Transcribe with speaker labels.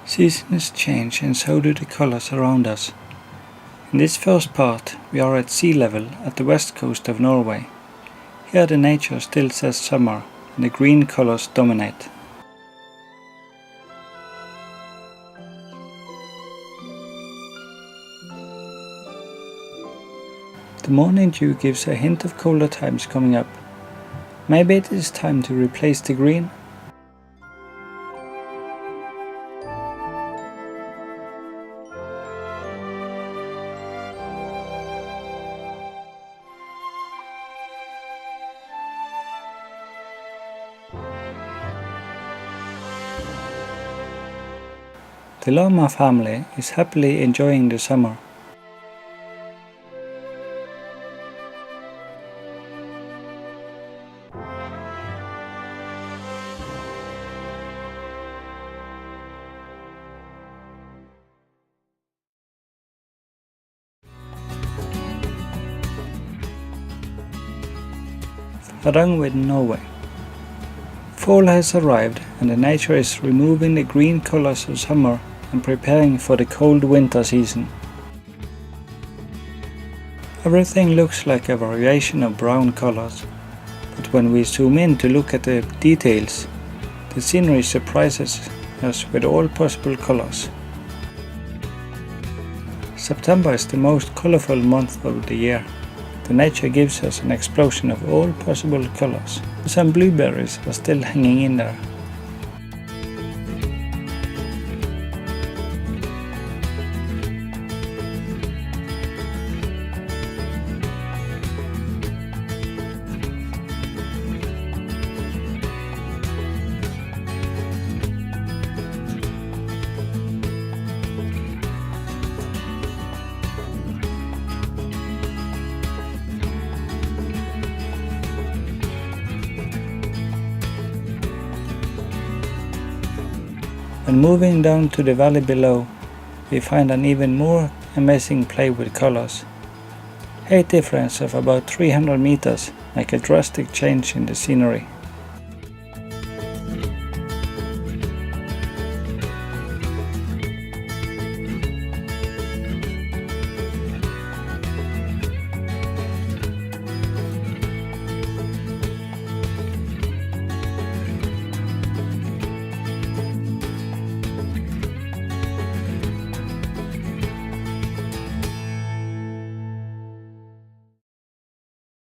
Speaker 1: Seasons change and so do the colors around us. In this first part we are at sea level at the west coast of Norway. Here the nature still says summer and the green colors dominate. The morning dew gives a hint of colder times coming up. Maybe it is time to replace the green. The llama family is happily enjoying the summer. Hardangervidda, Norway. Fall has arrived and the nature is removing the green colors of summer and preparing for the cold winter season. Everything looks like a variation of brown colors, but when we zoom in to look at the details, the scenery surprises us with all possible colors. September is the most colorful month of the year. The nature gives us an explosion of all possible colors. Some blueberries are still hanging in there. When moving down to the valley below, we find an even more amazing play with colors. Height difference of about 300 meters make a drastic change in the scenery.